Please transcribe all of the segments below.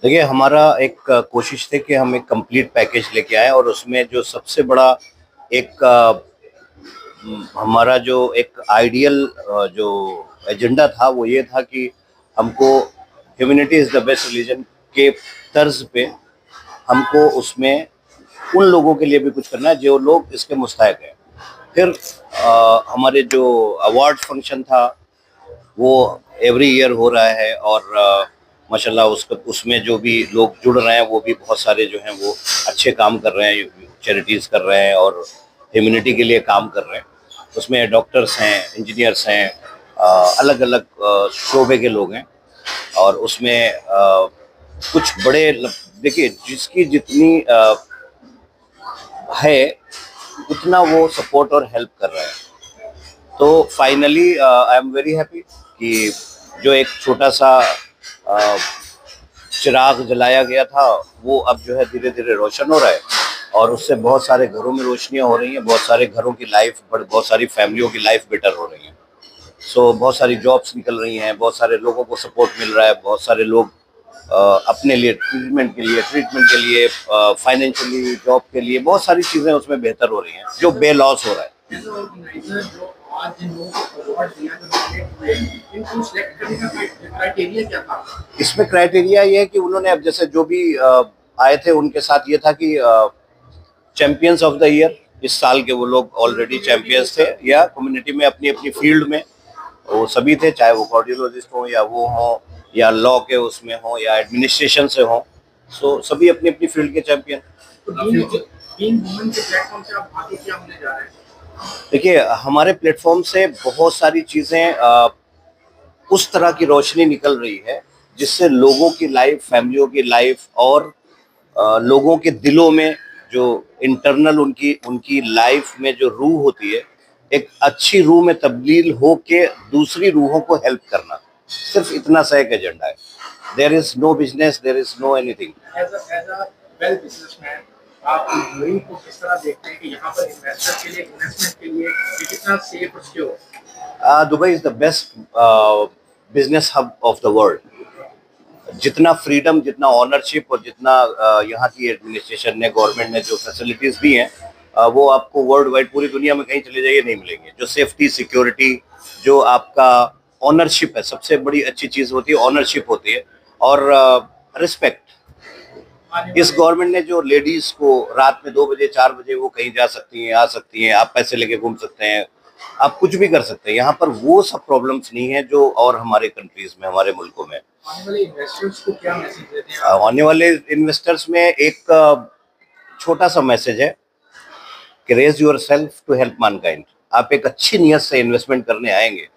देखिए, हमारा एक कोशिश थी कि हम एक कंप्लीट पैकेज लेके आए और उसमें जो सबसे बड़ा एक हमारा जो एक आइडियल जो एजेंडा था वो ये था कि हमको humanity is the best religion के तर्ज पे हमको उसमें उन लोगों के लिए भी कुछ करना है जो लोग इसके मुस्तहिक हैं। फिर हमारे जो अवार्ड फंक्शन था वो एवरी ईयर हो रहा है और माशाल्लाह उसमें जो भी लोग जुड़ रहे हैं वो भी बहुत सारे जो हैं वो अच्छे काम कर रहे हैं, चैरिटीज़ कर रहे हैं और ह्यूमैनिटी के लिए काम कर रहे हैं। उसमें डॉक्टर्स हैं, इंजीनियर्स हैं, अलग अलग शोबे के लोग हैं और उसमें कुछ बड़े देखिए जिसकी जितनी है उतना वो सपोर्ट और हेल्प कर रहा है। तो finally I am very happy कि जो एक छोटा सा अ, चिराग जलाया गया था वो अब जो है धीरे धीरे रोशन हो रहा है और उससे बहुत सारे घरों में रोशनियां हो रही हैं, बहुत सारे घरों की लाइफ, बहुत सारी फैमिलियों की लाइफ बेटर हो रही है। सो बहुत सारी जॉब्स निकल रही हैं, बहुत सारे लोगों को सपोर्ट मिल रहा है, बहुत सारे लोग अपने लिए ट्रीटमेंट के लिए, फाइनेंशियली, जॉब के लिए बहुत सारी चीज़ें उसमें बेहतर हो रही हैं जो बे लॉस हो रहा है। इसमें क्राइटेरिया ये है कि उन्होंने अब जैसे जो भी आए थे उनके साथ ये था कि चैंपियंस ऑफ द ईयर इस साल के वो लोग ऑलरेडी चैंपियंस थे या कम्युनिटी में अपनी अपनी फील्ड में वो सभी थे, चाहे वो कार्डियोलॉजिस्ट हो या वो हो या लॉ के उसमें हो या एडमिनिस्ट्रेशन से हो। सो सभी अपनी अपनी फील्ड के चैंपियन। देखिए, हमारे प्लेटफॉर्म से बहुत सारी चीज़ें उस तरह की रोशनी निकल रही है जिससे लोगों की लाइफ, फैमिलियों की लाइफ और लोगों के दिलों में जो इंटरनल उनकी उनकी लाइफ में जो रूह होती है, एक अच्छी रूह में तब्दील हो के दूसरी रूहों को हेल्प करना, सिर्फ इतना सा एक एजेंडा है। There is no business, there is no anything. Well businessman आप यूएई को किस तरह देखते हैं कि यहाँ पर इन्वेस्टर के लिए, इन्वेस्टमेंट के लिए ये कितना सेफ और secure? Dubai is the best business hub of the world. जितना फ्रीडम, जितना ऑनरशिप और जितना यहाँ की एडमिनिस्ट्रेशन ने, गवर्नमेंट ने जो फैसिलिटीज दी हैं, वो आपको वर्ल्ड वाइड पूरी दुनिया में कहीं चले जाइए नहीं मिलेंगे। जो सेफ्टी, सिक्योरिटी, जो आपका ऑनरशिप है, सबसे बड़ी अच्छी चीज़ होती है ऑनरशिप होती है और रिस्पेक्ट। इस गवर्नमेंट ने जो लेडीज को रात में 2 बजे 4 बजे वो कहीं जा सकती हैं, आ सकती हैं, आप पैसे लेके घूम सकते हैं, आप कुछ भी कर सकते हैं। यहाँ पर वो सब प्रॉब्लम्स नहीं है जो और हमारे कंट्रीज में, हमारे मुल्कों में। आने वाले इन्वेस्टर्स को क्या मैसेज देते हैं? आने वाले इन्वेस्टर्स में एक छोटा सा मैसेज है कि raise yourself to help mankind. आप एक अच्छी नीयत से इन्वेस्टमेंट करने आएंगे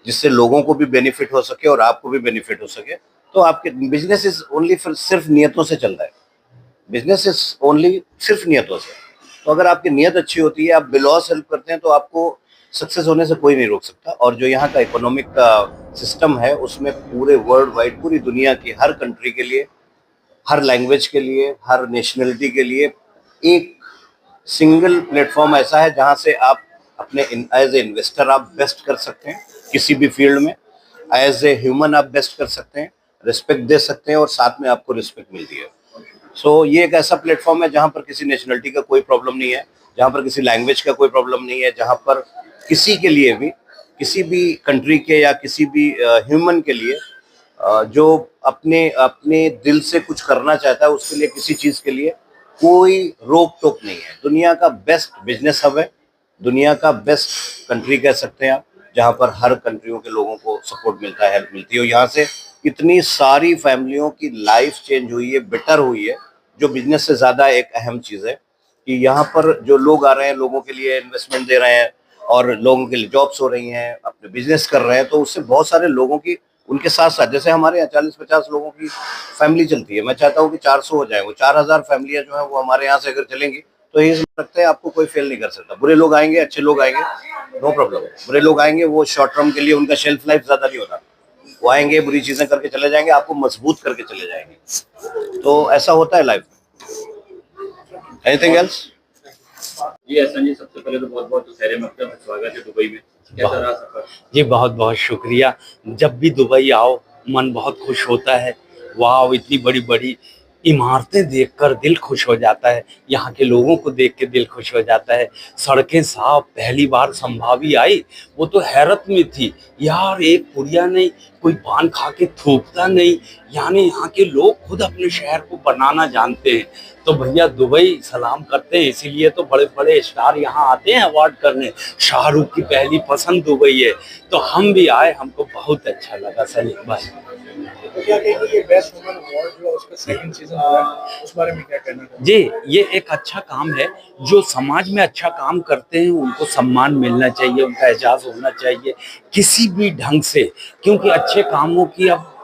जिससे लोगों को भी बेनिफिट हो सके और आपको भी बेनिफिट हो सके, तो आपके बिजनेस इज ओनली सिर्फ नियतों से चल रहा है। बिजनेस इज ओनली सिर्फ नियतों से। तो अगर आपकी नियत अच्छी होती है, आप बिलॉस हेल्प करते हैं, तो आपको सक्सेस होने से कोई नहीं रोक सकता। और जो यहाँ का इकोनॉमिक का सिस्टम है उसमें पूरे वर्ल्ड वाइड, पूरी दुनिया की हर कंट्री के लिए, हर लैंग्वेज के लिए, हर नेशनलिटी के लिए एक सिंगल प्लेटफॉर्म ऐसा है जहाँ से आप अपने एज ए इन्वेस्टर आप बेस्ट कर सकते हैं किसी भी फील्ड में, एज ए ह्यूमन आप बेस्ट कर सकते हैं, रिस्पेक्ट दे सकते हैं और साथ में आपको रिस्पेक्ट मिलती है। सो ये एक ऐसा प्लेटफॉर्म है जहाँ पर किसी नेशनलिटी का कोई प्रॉब्लम नहीं है, जहाँ पर किसी लैंग्वेज का कोई प्रॉब्लम नहीं है, जहाँ पर किसी के लिए भी, किसी भी कंट्री के या किसी भी ह्यूमन के लिए जो अपने अपने दिल से कुछ करना चाहता है उसके लिए किसी चीज़ के लिए कोई रोक टोक नहीं है। दुनिया का बेस्ट बिजनेस हब है, दुनिया का बेस्ट कंट्री कह सकते हैं आप, जहाँ पर हर कंट्रियों के लोगों को सपोर्ट मिलता है, हेल्प मिलती है। और यहाँ से इतनी सारी फैमिलियों की लाइफ चेंज हुई है, बेटर हुई है, जो बिजनेस से ज़्यादा एक अहम चीज़ है कि यहाँ पर जो लोग आ रहे हैं, लोगों के लिए इन्वेस्टमेंट दे रहे हैं और लोगों के लिए जॉब्स हो रही हैं, अपने बिजनेस कर रहे हैं, तो उससे बहुत सारे लोगों की, उनके साथ साथ जैसे हमारे यहाँ 40-50 लोगों की फैमिली चलती है, मैं चाहता हूँ कि 400 हो जाए। वो 4000 फैमिलियाँ जो हैं वो हमारे यहाँ से अगर चलेंगी तो ये लगता है आपको कोई फेल नहीं कर सकता। बुरे लोग आएंगे, अच्छे लोग आएंगे, नो प्रॉब्लम। बुरे लोग आएंगे, वो शॉर्ट टर्म के लिए उनका शेल्फ लाइफ ज़्यादा नहीं होता, वो आएंगे, बुरी चीज़ें करके चले जाएंगे, आपको मजबूत करके चले जाएंगे। तो ऐसा होता है लाइफ में। Anything else? जी एहसान जी, सबसे पहले तो बहुत बहुत दुशहरे मकदम में स्वागत है दुबई में। कैसा रहा सफर? जी बहुत बहुत शुक्रिया। जब भी दुबई आओ मन बहुत खुश होता है वाह, इतनी बड़ी बड़ी इमारतें देखकर दिल खुश हो जाता है, यहाँ के लोगों को देख के दिल खुश हो जाता है। सड़कें साफ, पहली बार संभावी आई, वो तो हैरत में थी, यार एक पुड़िया नहीं, कोई पान खा के थूकता नहीं, यानी यहाँ के लोग खुद अपने शहर को बनाना जानते हैं। तो भैया दुबई सलाम करते हैं, इसीलिए तो बड़े बड़े स्टार यहाँ आते हैं अवार्ड करने। शाहरुख की पहली पसंद दुबई है, तो हम भी आए, हमको बहुत अच्छा लगा सलीम भाई। तो क्या कहेंगे ये बेस्ट वुमन अवार्ड जो उसका सेकंड सीजन हुआ है उस बारे में क्या कहना है? जी, ये एक अच्छा काम है, जो समाज में अच्छा काम करते हैं उनको सम्मान मिलना चाहिए, उनका एजाज होना चाहिए किसी भी ढंग से, क्योंकि अच्छे कामों की अब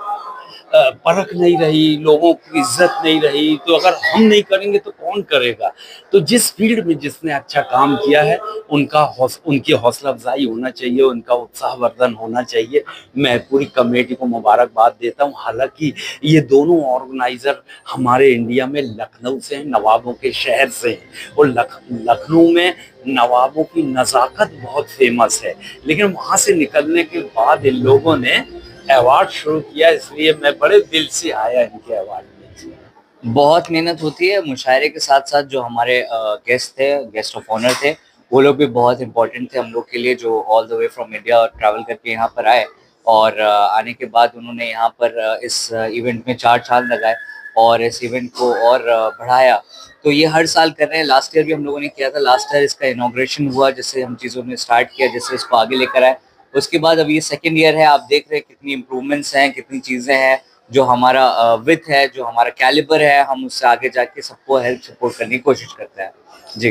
परख नहीं रही, लोगों की इज्जत नहीं रही, तो अगर हम नहीं करेंगे तो कौन करेगा। तो जिस फील्ड में जिसने अच्छा काम किया है उनकी हौसला अफजाई होना चाहिए, उनका उत्साहवर्धन होना चाहिए। मैं पूरी कमेटी को मुबारकबाद देता हूँ। हालांकि ये दोनों ऑर्गेनाइजर हमारे इंडिया में लखनऊ से हैं, नवाबों के शहर से हैं, और लखनऊ में नवाबों की नज़ाकत बहुत फेमस है, लेकिन वहाँ से निकलने के बाद इन लोगों ने अवार्ड शुरू किया, इसलिए मैं बड़े दिल से आया इनके अवार्ड में। बहुत मेहनत होती है मुशायरे के साथ साथ। जो हमारे गेस्ट थे, गेस्ट ऑफ ऑनर थे, वो लोग भी बहुत इंपॉर्टेंट थे हम लोग के लिए, जो all the way from India travel करके यहाँ पर आए, और आने के बाद उन्होंने यहाँ पर इस इवेंट में 4 चांद लगाए और इस इवेंट को और बढ़ाया। तो ये हर साल कर रहे हैं, लास्ट ईयर भी हम लोगों ने किया था। लास्ट ईयर इसका इनॉग्रेशन हुआ, जिससे हम चीज़ों ने स्टार्ट किया, जिससे इसको आगे लेकर आए। उसके बाद अब ये सेकेंड ईयर है, आप देख रहे हैं कितनी इम्प्रूवमेंट्स हैं, कितनी चीज़ें हैं। जो हमारा विथ है, जो हमारा कैलिबर है, हम उससे आगे जाके सबको हेल्प सपोर्ट करने की कोशिश करते हैं जी।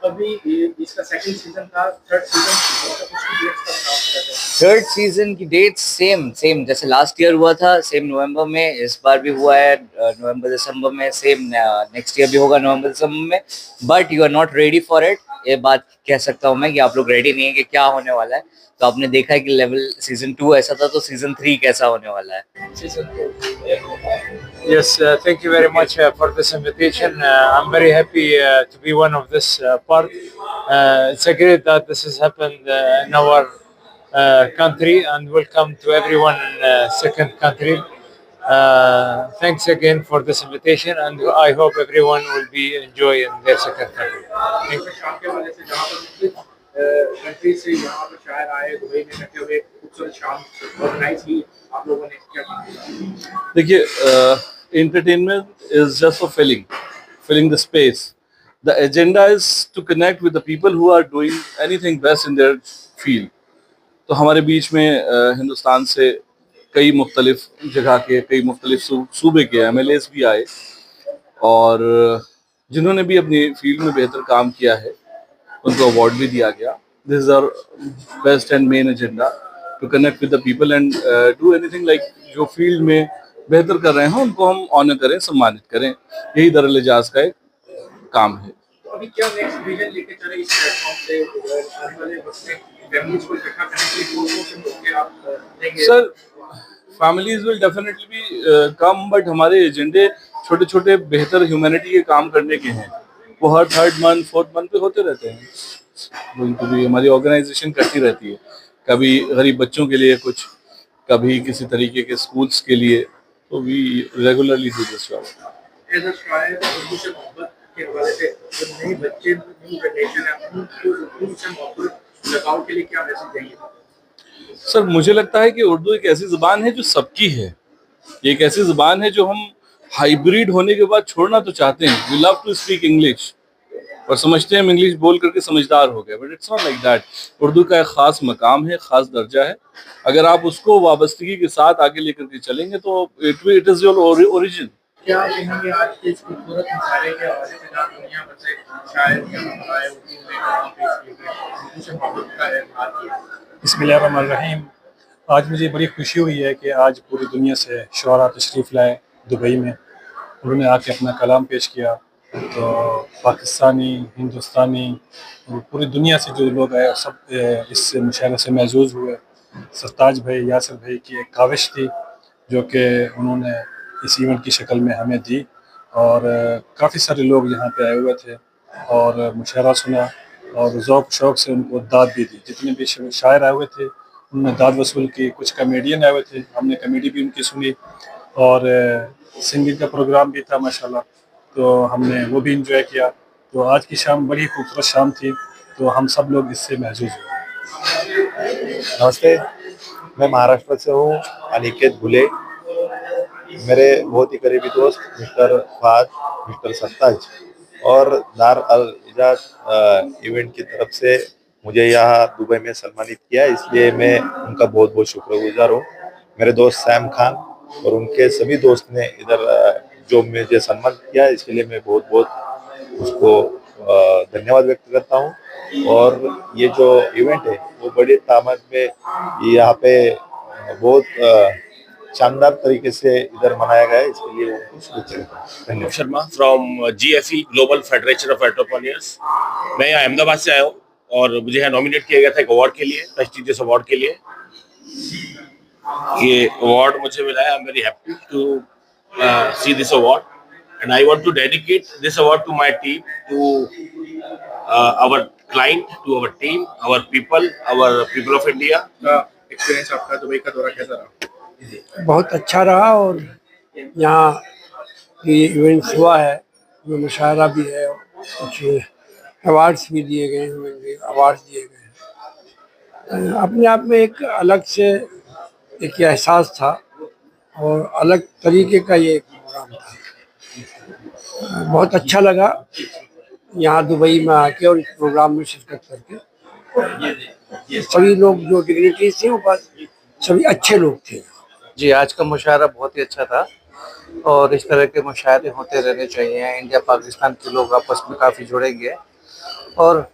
अभी इसका सेकंड सीजन था, थर्ड सीजन उसकी डेट्स का अनाउंस कर रहे हैं। थर्ड सीजन की डेट सेम जैसे लास्ट ईयर हुआ था, सेम नवंबर में, इस बार भी हुआ है नवंबर दिसंबर में, सेम नेक्स्ट ईयर भी होगा नवंबर दिसंबर में। But you are not ready for it, ये बात कह सकता हूँ मैं कि आप लोग रेडी नहीं है कि क्या होने वाला है। तो आपने देखा है कि लेवल सीजन 2 ऐसा था, तो सीजन 3 कैसा होने वाला है। Season 2 Yes, thank you very much for this invitation. I'm very happy to be one of this part. It's a great that this has happened in our country, and welcome to everyone in second country. Thanks again for this invitation, and I hope everyone will be enjoying their second country. Thank you. शाम के वजह से जहाँ पर country से यहाँ पर शायर आए, दुबई में रखे हुए खूबसूरत शाम ऑर्गेनाइज की, आप लोगों ने क्या किया? देखिए, entertainment is just for filling the space. The agenda is to connect with the people who are doing anything best in their field. तो हमारे बीच में हिंदुस्तान से कई मुख्तलिफ जगह के, कई मुख्तलिफ सूबे के MLAs भी आए, और जिन्होंने भी अपनी फील्ड में बेहतर काम किया है उनको अवार्ड भी दिया गया। This is our best and main agenda, to connect with the people and do anything like जो फील्ड में बेहतर कर रहे हैं उनको हम ऑनर करें, सम्मानित करें। यही दरअसल एजाज का एक काम है। तो अभी क्या नेक्स्ट विजन लेके चले इस प्लेटफॉर्म से आने वाले वक्त में फैमिलीज को इकट्ठा करने के लिए कौन से मौके आप देंगे? सर, फैमिलीज विल डेफिनेटली भी कम, बट हमारे एजेंडे छोटे छोटे बेहतर ह्यूमैनिटी के काम करने के हैं, वो हर 3rd मंथ 4th मंथ पे होते रहते हैं। भी हमारी ऑर्गेनाइजेशन करती रहती है, कभी गरीब बच्चों के लिए कुछ, कभी किसी तरीके के स्कूल्स के लिए, तो we regularly do this job. As a शायर उर्दू से मोहब्बत के हवाले से जो नए बच्चे, न्यू जनरेशन है, उनको उर्दू से मोहब्बत लगाव के लिए क्या मैसेज देंगे? सर, मुझे लगता है कि उर्दू एक ऐसी ज़बान है जो सबकी है। ये एक ऐसी ज़बान है जो हम हाइब्रिड होने के बाद छोड़ना तो चाहते हैं। We love to speak English और समझते हैं हम इंग्लिश बोल करके समझदार हो गए, but it's not like that. Urdu का एक ख़ास मकाम है, ख़ास दर्जा है। अगर आप उसको वाबस्तगी के साथ आगे लेकर के चलेंगे तो इट इज़ योर ओरिजिन। क्या कहेंगे आज के इस खूबसूरत मुशायरे के हवाले से, जहाँ दुनिया भर से शायर यहाँ आए, उर्दू में कलाम पेश किए गए, उर्दू से मोहब्बत का इजहार किया? बिस्मिल्लाहिर्रहमानिर्रहीम। आज मुझे बड़ी खुशी हुई है कि आज पूरी दुनिया से शुअरा तशरीफ़ लाए दुबई में, उन्होंने आके अपना कलाम पेश किया। तो पाकिस्तानी, हिंदुस्तानी और पूरी दुनिया से जो लोग आए सब इस मुशायरे से महजूज़ हुए। सरताज भाई, यासिर भाई की एक काविश थी जो कि उन्होंने इस इवेंट की शक्ल में हमें दी, और काफ़ी सारे लोग यहाँ पे आए हुए थे और मुशायरा सुना और ज़ौक़ शौक़ से उनको दाद भी दी। जितने भी शायर आए हुए थे उन्होंने दाद वसूल की। कुछ कॉमेडियन आए हुए थे, हमने कॉमेडी भी उनकी सुनी। और सिंगिंग का प्रोग्राम भी था माशाल्लाह, तो हमने वो भी इंजॉय किया। तो आज की शाम बड़ी खूबसूरत शाम थी, तो हम सब लोग इससे महजूज हुए। नमस्ते, मैं महाराष्ट्र से हूँ, अनिकेत भुले। मेरे बहुत ही करीबी दोस्त मिस्टर फाज, मिस्टर सत्ताज और दार अल इजाज इवेंट की तरफ से मुझे यहाँ दुबई में सम्मानित किया, इसलिए मैं उनका बहुत बहुत शुक्रगुजार हूँ। मेरे दोस्त सैम खान और उनके सभी दोस्त ने इधर जो मुझे सम्मानित किया, इसके लिए मैं बहुत बहुत उसको धन्यवाद व्यक्त करता हूँ। और ये जो इवेंट है वो बड़ी तादाद में यहाँ पे बहुत शानदार तरीके से इधर मनाया गया है, इसके लिए उनको शुभेच्छा देता हूँ। धन्यवाद। Sharma from GFE global federation of entrepreneurs. मैं यहाँ अहमदाबाद से आया हूँ और मुझे यहाँ नॉमिनेट किया गया था एक अवार्ड के लिए, प्रेस्टिजियस अवार्ड के लिए। ये अवार्ड मुझे मिला है। I am very happy to see this award and I want to dedicate this award to my team, to our client, to our team, our people of India. Experience आपका दुबई का दौरा कैसा रहा? बहुत अच्छा रहा, और यहाँ ये इवेंट्स हुआ है, में मुशायरा भी है, कुछ अवार्ड्स भी दिए गए हैं, अवार्ड्स दिए गए हैं। अपने आप में एक अलग से एक एहसास था और अलग तरीके का ये प्रोग्राम था। बहुत अच्छा लगा यहाँ दुबई में आके और इस प्रोग्राम में शिरकत करके। सभी लोग जो डिग्निटीज थे वो बस सभी अच्छे लोग थे। जी, आज का मुशायरा बहुत ही अच्छा था और इस तरह के मुशायरे होते रहने चाहिए। इंडिया पाकिस्तान के लोग आपस में काफ़ी जुड़ेंगे और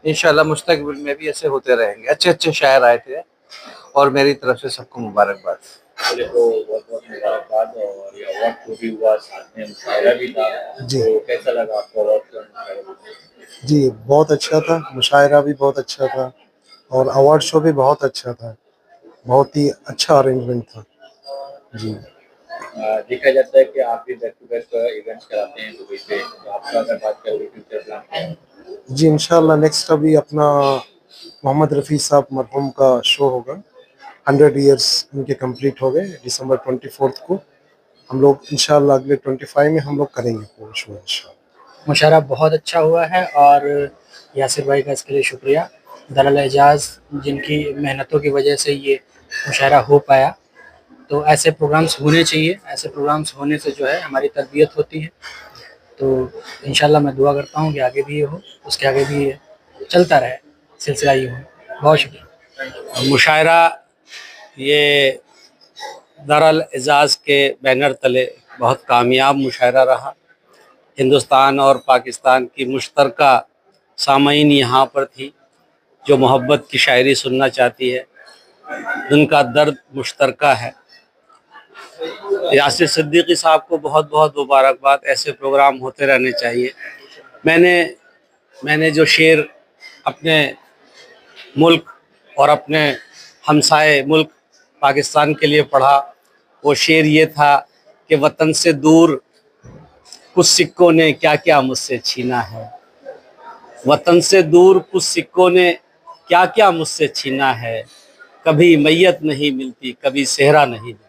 इंशाल्लाह मुस्तकबिल में भी ऐसे होते रहेंगे। अच्छे अच्छे शायर आए थे और मेरी तरफ से सबको मुबारकबाद। पहले तो बहुत बहुत मुबारकबाद, और ये अवार्ड जो भी हुआ साथ में मुशायरा भी था, जी। तो कैसा लगा आपको अवार्ड? जी, बहुत अच्छा था, मुशायरा भी बहुत अच्छा था और अवार्ड शो भी बहुत अच्छा था। बहुत ही अच्छा अरेंजमेंट था। जी, देखा जाता है कि आप भी बैक टू बैक इवेंट्स कराते हैं दुबई पे, तो आपका अगर बात करें फ्यूचर प्लान क्या है? जी इंशाल्लाह नेक्स्ट अभी अपना मोहम्मद रफ़ी साहब मरहूम का शो होगा। 100 ईयर्स उनके कंप्लीट हो गए दिसंबर 24 को। हम लोग इंशाल्लाह अगले 25 में हम लोग करेंगे पूरा शो इंशाल्लाह। मुशायरा बहुत अच्छा हुआ है और यासिर भाई का इसके लिए शुक्रिया। दरअल एजाज जिनकी मेहनतों की वजह से ये मुशायरा हो पाया। तो ऐसे प्रोग्राम्स होने चाहिए, ऐसे प्रोग्राम्स होने से जो है हमारी तरबियत होती है। तो इंशाल्लाह मैं दुआ करता हूँ कि आगे भी ये हो, उसके आगे भी ये चलता रहे, सिलसिला ये हो। बहुत शुक्रिया। मुशायरा ये दरअल एजाज के बैनर तले बहुत कामयाब मुशायरा रहा। हिंदुस्तान और पाकिस्तान की मुश्तरका सामईन यहाँ पर थी जो मोहब्बत की शायरी सुनना चाहती है, जिनका दर्द मुश्तरका है। यासिर सिद्दीकी साहब को बहुत बहुत मुबारकबाद। ऐसे प्रोग्राम होते रहने चाहिए। मैंने जो शेर अपने मुल्क और अपने हमसाए मुल्क पाकिस्तान के लिए पढ़ा, वो शेर ये था कि वतन से दूर कुछ सिक्कों ने क्या क्या मुझसे छीना है। वतन से दूर कुछ सिक्कों ने क्या क्या मुझसे छीना है। कभी मैयत नहीं मिलती, कभी सेहरा नहीं मिलता।